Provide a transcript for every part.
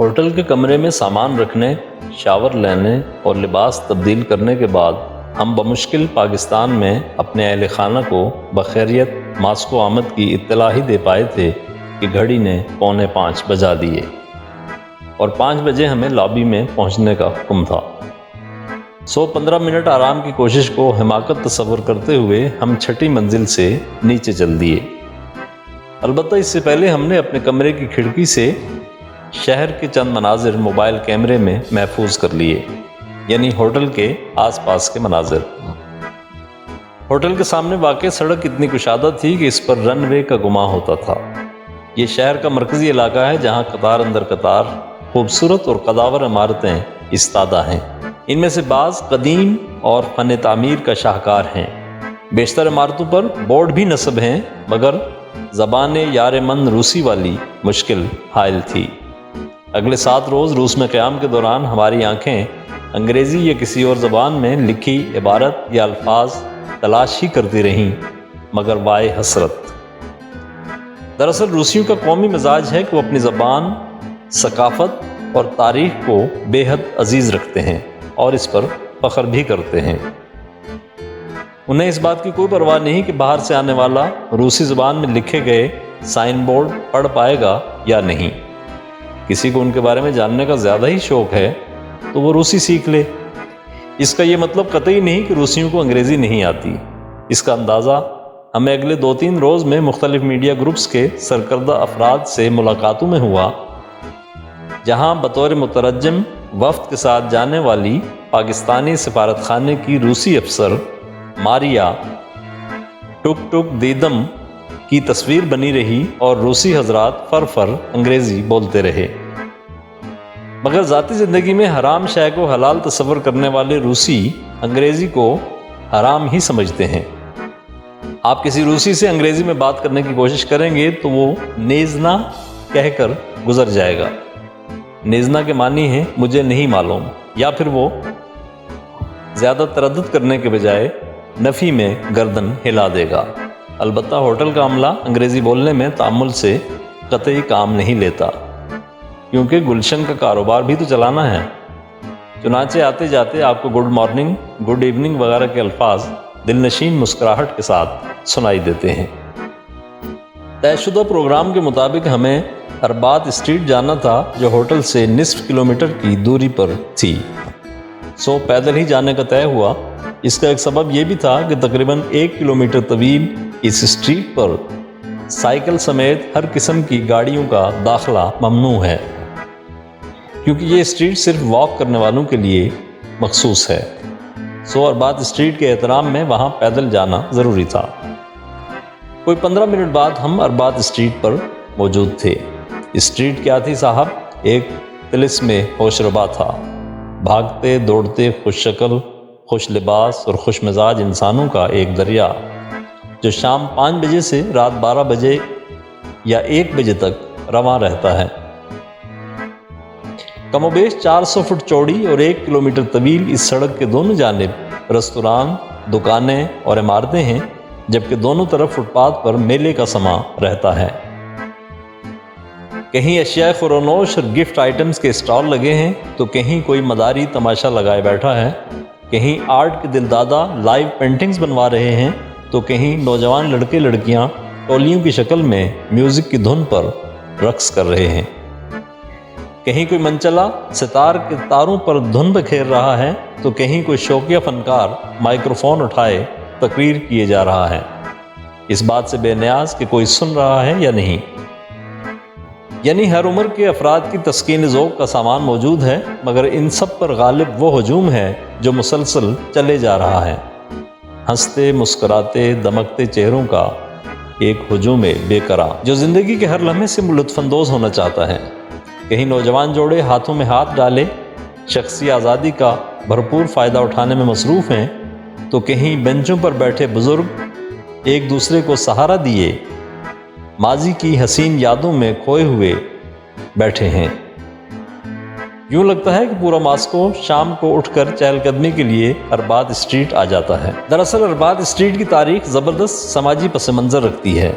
Hotel کے کمرے میں سامان رکھنے، شاور لینے اور لباس تبدیل کرنے کے بعد ہم بمشکل پاکستان میں اپنے اہل خانہ کو بخیریت ماسکو آمد کی اطلاع ہی دے پائے تھے کہ گھڑی نے 4:45 بجا دیے اور 5 بجے ہمیں لابی میں پہنچنے کا حکم تھا۔ 15 منٹ آرام کی کوشش کو حماقت تصور کرتے ہوئے ہم 6ٹھی منزل سے نیچے چل دیے۔ البتہ اس سے پہلے ہم نے اپنے کمرے کی کھڑکی سے شہر کے چند مناظر موبائل کیمرے میں محفوظ کر لیے، یعنی ہوٹل کے آس پاس کے مناظر۔ ہوٹل کے سامنے واقع سڑک اتنی کشادہ تھی کہ اس پر رن وے کا گمان ہوتا تھا۔ یہ شہر کا مرکزی علاقہ ہے جہاں قطار اندر قطار خوبصورت اور قداور عمارتیں استادہ ہیں۔ ان میں سے بعض قدیم اور فن تعمیر کا شاہکار ہیں۔ بیشتر عمارتوں پر بورڈ بھی نصب ہیں، مگر زبان یار من روسی والی مشکل حائل تھی۔ اگلے 7 روز روس میں قیام کے دوران ہماری آنکھیں انگریزی یا کسی اور زبان میں لکھی عبارت یا الفاظ تلاش ہی کرتی رہیں، مگر وائے حسرت۔ دراصل روسیوں کا قومی مزاج ہے کہ وہ اپنی زبان، ثقافت اور تاریخ کو بے حد عزیز رکھتے ہیں اور اس پر فخر بھی کرتے ہیں۔ انہیں اس بات کی کوئی پرواہ نہیں کہ باہر سے آنے والا روسی زبان میں لکھے گئے سائن بورڈ پڑھ پائے گا یا نہیں۔ کسی کو ان کے بارے میں جاننے کا زیادہ ہی شوق ہے تو وہ روسی سیکھ لے۔ اس کا یہ مطلب قطعی نہیں کہ روسیوں کو انگریزی نہیں آتی۔ اس کا اندازہ ہمیں اگلے 2-3 روز میں مختلف میڈیا گروپس کے سرکردہ افراد سے ملاقاتوں میں ہوا، جہاں بطور مترجم وفد کے ساتھ جانے والی پاکستانی سفارت خانے کی روسی افسر ماریا ٹک ٹک دیدم کی تصویر بنی رہی اور روسی حضرات فر انگریزی بولتے رہے۔ مگر ذاتی زندگی میں حرام شے کو حلال تصور کرنے والے روسی انگریزی کو حرام ہی سمجھتے ہیں۔ آپ کسی روسی سے انگریزی میں بات کرنے کی کوشش کریں گے تو وہ نیزنا کہہ کر گزر جائے گا۔ نیزنا کے معنی ہے مجھے نہیں معلوم، یا پھر وہ زیادہ تردد کرنے کے بجائے نفی میں گردن ہلا دے گا۔ البتہ ہوٹل کا عملہ انگریزی بولنے میں تعامل سے قطعی کام نہیں لیتا، کیونکہ گلشن کا کاروبار بھی تو چلانا ہے۔ چنانچہ آتے جاتے آپ کو گڈ مارننگ، گڈ ایوننگ وغیرہ کے الفاظ دلنشین مسکراہٹ کے ساتھ سنائی دیتے ہیں۔ طے شدہ پروگرام کے مطابق ہمیں اربات اسٹریٹ جانا تھا، جو ہوٹل سے نصف کلومیٹر کی دوری پر تھی۔ پیدل ہی جانے کا طے ہوا۔ اس کا ایک سبب یہ بھی تھا کہ تقریباً 1 کلومیٹر طویل اس اسٹریٹ پر سائیکل سمیت ہر قسم کی گاڑیوں کا داخلہ ممنوع ہے، کیونکہ یہ اسٹریٹ صرف واک کرنے والوں کے لیے مخصوص ہے۔ اربات اسٹریٹ کے احترام میں وہاں پیدل جانا ضروری تھا۔ کوئی 15 منٹ بعد ہم اربات اسٹریٹ پر موجود تھے۔ اسٹریٹ کیا تھی صاحب؟ ایک طلسم ہوش ربا تھا۔ بھاگتے دوڑتے خوش شکل، خوش لباس اور خوش مزاج انسانوں کا ایک دریا، جو شام 5 بجے سے رات 12 بجے یا 1 بجے تک رواں رہتا ہے۔ کم و بیش 400 فٹ چوڑی اور 1 کلومیٹر طویل اس سڑک کے دونوں جانب ریستوران، دکانیں اور عمارتیں ہیں، جبکہ دونوں طرف فٹ پاتھ پر میلے کا سما رہتا ہے۔ کہیں اشیاء خورونوش اور گفٹ آئٹمز کے اسٹال لگے ہیں تو کہیں کوئی مداری تماشا لگائے بیٹھا ہے، کہیں آرٹ کے دلدادہ لائیو پینٹنگز بنوا رہے ہیں تو کہیں نوجوان لڑکے لڑکیاں ٹولیوں کی شکل میں میوزک کی دھن پر رقص کر رہے ہیں، کہیں کوئی منچلا ستار کے تاروں پر دھن بکھیر رہا ہے تو کہیں کوئی شوقیہ فنکار مائکروفون اٹھائے تقریر کیے جا رہا ہے، اس بات سے بے نیاز کہ کوئی سن رہا ہے یا نہیں۔ یعنی ہر عمر کے افراد کی تسکین ذوق کا سامان موجود ہے، مگر ان سب پر غالب وہ ہجوم ہے جو مسلسل چلے جا رہا ہے۔ ہنستے مسکراتے دمکتے چہروں کا ایک ہجوم بے قرار، جو زندگی کے ہر لمحے سے لطف اندوز ہونا چاہتا ہے۔ کہیں نوجوان جوڑے ہاتھوں میں ہاتھ ڈالے شخصی آزادی کا بھرپور فائدہ اٹھانے میں مصروف ہیں تو کہیں بینچوں پر بیٹھے بزرگ ایک دوسرے کو سہارا دیے ماضی کی حسین یادوں میں کھوئے ہوئے بیٹھے ہیں۔ یوں لگتا ہے کہ پورا ماسکو شام کو اٹھ کر چہل قدمی کے لیے اربات اسٹریٹ آ جاتا ہے۔ دراصل اربات اسٹریٹ کی تاریخ زبردست سماجی پس منظر رکھتی ہے۔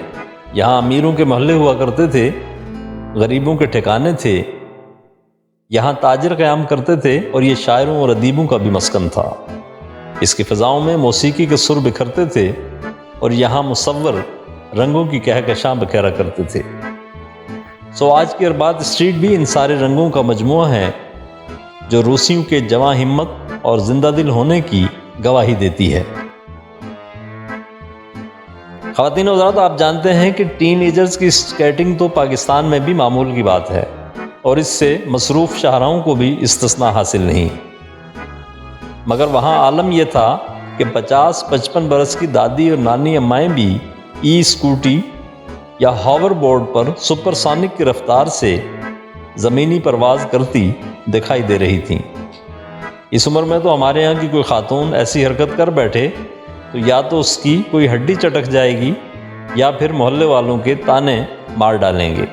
یہاں امیروں کے محلے ہوا کرتے تھے، غریبوں کے ٹھکانے تھے، یہاں تاجر قیام کرتے تھے اور یہ شاعروں اور ادیبوں کا بھی مسکن تھا۔ اس کی فضاؤں میں موسیقی کے سر بکھرتے تھے اور یہاں مصور رنگوں کی کہکشاں بکھیرا کرتے تھے۔ آج کی ارباد اسٹریٹ بھی ان سارے رنگوں کا مجموعہ ہے جو روسیوں کے جواں ہمت اور زندہ دل ہونے کی گواہی دیتی ہے۔ خواتین و حضرات، آپ جانتے ہیں کہ ٹین ایجرز کی اسکیٹنگ تو پاکستان میں بھی معمول کی بات ہے اور اس سے مصروف شاہراہوں کو بھی استثناء حاصل نہیں، مگر وہاں عالم یہ تھا کہ 50-55 برس کی دادی اور نانی امائیں بھی ای اسکوٹی یا ہاور بورڈ پر سپر سونک کی رفتار سے زمینی پرواز کرتی دکھائی دے رہی تھیں۔ اس عمر میں تو ہمارے ہاں کی کوئی خاتون ایسی حرکت کر بیٹھے تو یا تو اس کی کوئی ہڈی چٹک جائے گی یا پھر محلے والوں کے تانے مار ڈالیں گے۔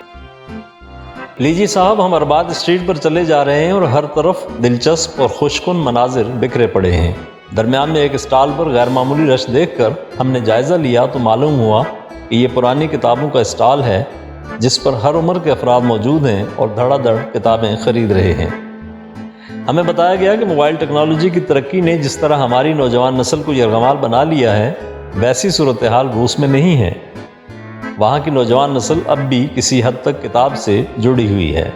لیجیے صاحب، ہم ارباد اسٹریٹ پر چلے جا رہے ہیں اور ہر طرف دلچسپ اور خوشکن مناظر بکھرے پڑے ہیں۔ درمیان میں ایک اسٹال پر غیر معمولی رش دیکھ کر ہم نے جائزہ لیا تو معلوم ہوا کہ یہ پرانی کتابوں کا اسٹال ہے جس پر ہر عمر کے افراد موجود ہیں اور دھڑا دھڑ کتابیں خرید رہے ہیں۔ ہمیں بتایا گیا کہ موبائل ٹیکنالوجی کی ترقی نے جس طرح ہماری نوجوان نسل کو یرغمال بنا لیا ہے، ویسی صورتحال روس میں نہیں ہے۔ وہاں کی نوجوان نسل اب بھی کسی حد تک کتاب سے جڑی ہوئی ہے۔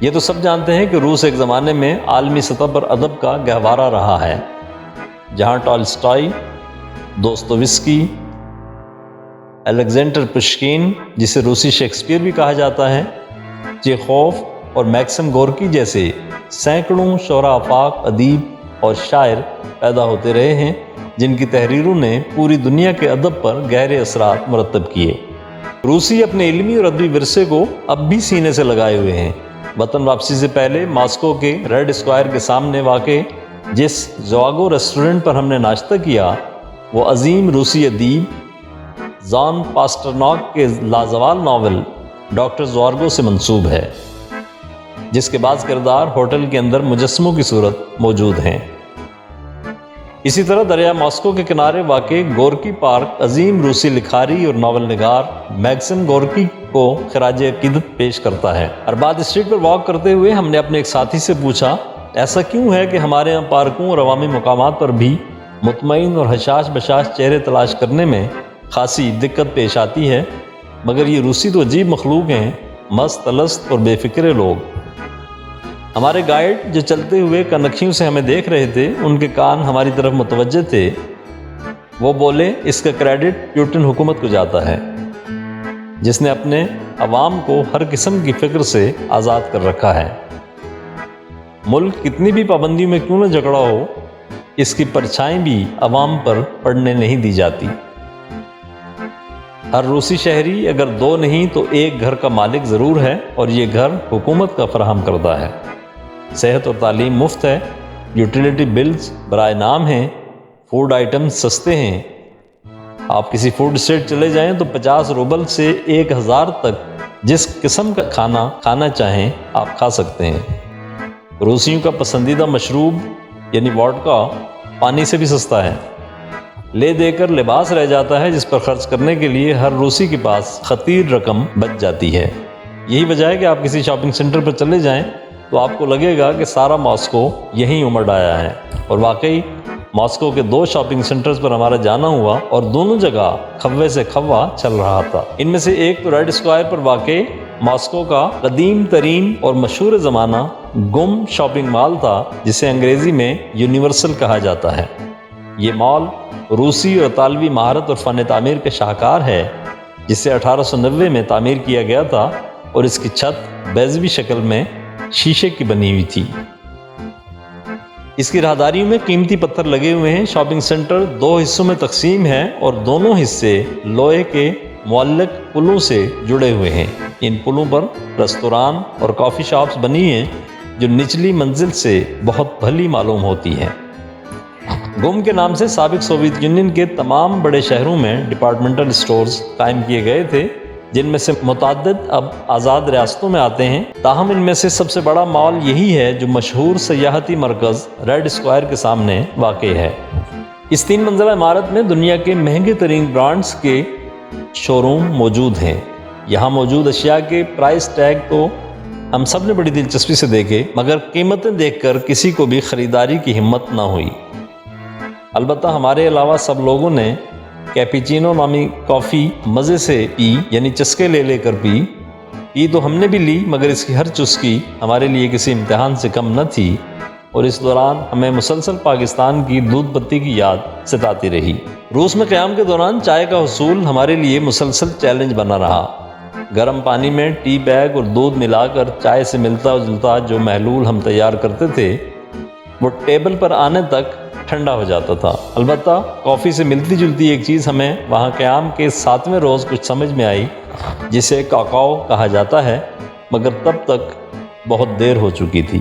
یہ تو سب جانتے ہیں کہ روس ایک زمانے میں عالمی سطح پر ادب کا گہوارہ رہا ہے، جہاں ٹالسٹائی، دوستویسکی، الیگزینڈر پشکین جسے روسی شیکسپیئر بھی کہا جاتا ہے، چیخوف اور میکسم گورکی جیسے سینکڑوں شعراء آفاق، ادیب اور شاعر پیدا ہوتے رہے ہیں جن کی تحریروں نے پوری دنیا کے ادب پر گہرے اثرات مرتب کیے۔ روسی اپنے علمی اور ادبی ورثے کو اب بھی سینے سے لگائے ہوئے ہیں۔ وطن واپسی سے پہلے ماسکو کے ریڈ اسکوائر کے سامنے واقع جس زواگو ریسٹورنٹ پر ہم نے ناشتہ کیا، وہ عظیم روسی ادیب جان پاسٹرناک کے لازوال ناول ڈاکٹر زوارگو سے منسوب ہے، جس کے بعض کردار ہوٹل کے اندر مجسموں کی صورت موجود ہیں۔ اسی طرح دریا ماسکو کے کنارے واقع گورکی پارک عظیم روسی لکھاری اور ناول نگار میکسم گورکی کو خراج عقیدت پیش کرتا ہے۔ ارباد اسٹریٹ پر واک کرتے ہوئے ہم نے اپنے ایک ساتھی سے پوچھا، ایسا کیوں ہے کہ ہمارے یہاں پارکوں اور عوامی مقامات پر بھی مطمئن اور حشاش بشاش چہرے تلاش کرنے میں خاصی دقت پیش آتی ہے، مگر یہ روسی تو عجیب مخلوق ہیں، مست الست اور بے فکرے لوگ۔ ہمارے گائیڈ جو چلتے ہوئے کنکھیوں سے ہمیں دیکھ رہے تھے، ان کے کان ہماری طرف متوجہ تھے۔ وہ بولے، اس کا کریڈٹ پیوٹن حکومت کو جاتا ہے جس نے اپنے عوام کو ہر قسم کی فکر سے آزاد کر رکھا ہے۔ ملک کتنی بھی پابندیوں میں کیوں نہ جکڑا ہو، اس کی پرچھائیں بھی عوام پر پڑنے نہیں دی جاتی۔ ہر روسی شہری اگر 2 نہیں تو 1 گھر کا مالک ضرور ہے، اور یہ گھر حکومت کا فراہم کردہ ہے۔ صحت اور تعلیم مفت ہے، یوٹیلیٹی بلز برائے نام ہیں، فوڈ آئٹمز سستے ہیں۔ آپ کسی فوڈ اسٹریٹ چلے جائیں تو 50 روبل سے 1000 تک جس قسم کا کھانا کھانا چاہیں آپ کھا سکتے ہیں۔ روسیوں کا پسندیدہ مشروب یعنی ووڈکا پانی سے بھی سستا ہے۔ لے دے کر لباس رہ جاتا ہے جس پر خرچ کرنے کے لیے ہر روسی کے پاس خطیر رقم بچ جاتی ہے۔ یہی وجہ ہے کہ آپ کسی شاپنگ سینٹر پر چلے جائیں تو آپ کو لگے گا کہ سارا ماسکو یہیں امڑ آیا ہے۔ اور واقعی ماسکو کے 2 شاپنگ سینٹرز پر ہمارا جانا ہوا اور دونوں جگہ کھوے سے کھوا چل رہا تھا۔ ان میں سے ایک تو ریڈ اسکوائر پر واقع ماسکو کا قدیم ترین اور مشہور زمانہ گم شاپنگ مال تھا، جسے انگریزی میں یونیورسل کہا جاتا ہے۔ یہ مال روسی اور اطالوی مہارت اور فن تعمیر کا شاہکار ہے، جسے 1890 میں تعمیر کیا گیا تھا اور اس کی چھت بیضوی شکل میں شیشے کی بنی ہوئی تھی۔ اس کی راہداریوں میں قیمتی پتھر لگے ہوئے ہیں۔ شاپنگ سینٹر 2 حصوں میں تقسیم ہے اور دونوں حصے لوہے کے معلق پلوں سے جڑے ہوئے ہیں۔ ان پلوں پر ریستوران اور کافی شاپس بنی ہیں جو نچلی منزل سے بہت بھلی معلوم ہوتی ہیں۔ گم کے نام سے سابق سوویت یونین کے تمام بڑے شہروں میں ڈپارٹمنٹل اسٹورز قائم کیے گئے تھے، جن میں سے متعدد اب آزاد ریاستوں میں آتے ہیں۔ تاہم ان میں سے سب سے بڑا مال یہی ہے جو مشہور سیاحتی مرکز ریڈ اسکوائر کے سامنے واقع ہے۔ اس 3 منزلہ عمارت میں دنیا کے مہنگے ترین برانڈز کے شو روم موجود ہیں۔ یہاں موجود اشیاء کے پرائس ٹیگ تو ہم سب نے بڑی دلچسپی سے دیکھے، مگر قیمتیں دیکھ کر کسی کو بھی خریداری کی ہمت نہ ہوئی۔ البتہ ہمارے علاوہ سب لوگوں نے کیپیچینو نامی کافی مزے سے پی، یعنی چسکے لے لے کر پی تو ہم نے بھی لی، مگر اس کی ہر چسکی ہمارے لیے کسی امتحان سے کم نہ تھی، اور اس دوران ہمیں مسلسل پاکستان کی دودھ بتی کی یاد ستاتی رہی۔ روس میں قیام کے دوران چائے کا حصول ہمارے لیے مسلسل چیلنج بنا رہا۔ گرم پانی میں ٹی بیگ اور دودھ ملا کر چائے سے ملتا جلتا جو محلول ہم تیار کرتے تھے وہ ٹیبل پر آنے تک ٹھنڈا ہو جاتا تھا۔ البتہ کافی سے ملتی جلتی ایک چیز ہمیں وہاں قیام کے 7ویں روز کچھ سمجھ میں آئی، جسے کاکاؤ کہا جاتا ہے، مگر تب تک بہت دیر ہو چکی تھی۔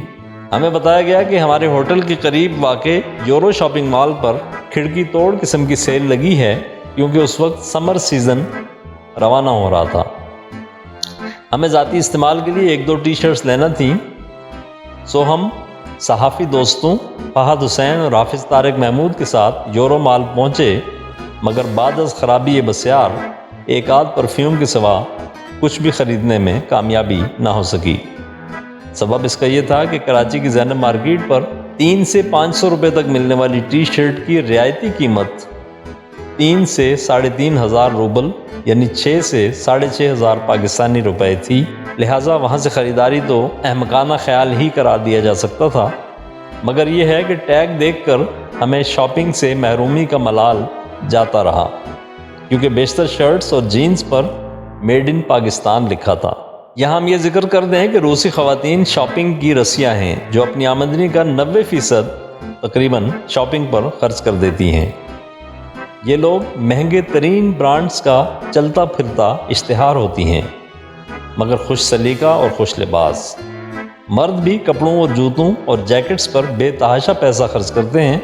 ہمیں بتایا گیا کہ ہمارے ہوٹل کے قریب واقع یورو شاپنگ مال پر کھڑکی توڑ قسم کی سیل لگی ہے، کیونکہ اس وقت سمر سیزن روانہ ہو رہا تھا۔ ہمیں ذاتی استعمال کے لیے 1-2 ٹی شرٹس لینا تھیں، سو ہم صحافی دوستوں فہد حسین اور حافظ طارق محمود کے ساتھ یورو مال پہنچے، مگر بعد از خرابی بسیار ایک آدھ پرفیوم کے سوا کچھ بھی خریدنے میں کامیابی نہ ہو سکی۔ سبب اس کا یہ تھا کہ کراچی کی زینب مارکیٹ پر 300 سے 500 روپے تک ملنے والی ٹی شرٹ کی رعایتی قیمت 3 سے 3,500 روبل یعنی 6 سے 6,500 پاکستانی روپے تھی، لہٰذا وہاں سے خریداری تو احمقانہ خیال ہی قرار دیا جا سکتا تھا، مگر یہ ہے کہ ٹیگ دیکھ کر ہمیں شاپنگ سے محرومی کا ملال جاتا رہا، کیونکہ بیشتر شرٹس اور جینز پر میڈ ان پاکستان لکھا تھا۔ یہاں ہم یہ ذکر کر دیں کہ روسی خواتین شاپنگ کی رسیاں ہیں، جو اپنی آمدنی کا 90% تقریباً شاپنگ پر خرچ کر دیتی ہیں۔ یہ لوگ مہنگے ترین برانڈز کا چلتا پھرتا اشتہار ہوتی ہیں، مگر خوش سلیقہ اور خوش لباس۔ مرد بھی کپڑوں اور جوتوں اور جیکٹس پر بے تحاشا پیسہ خرچ کرتے ہیں۔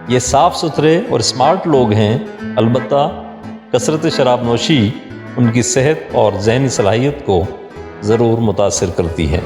یہ صاف ستھرے اور اسمارٹ لوگ ہیں، البتہ کثرت شراب نوشی ان کی صحت اور ذہنی صلاحیت کو ضرور متاثر کرتی ہے۔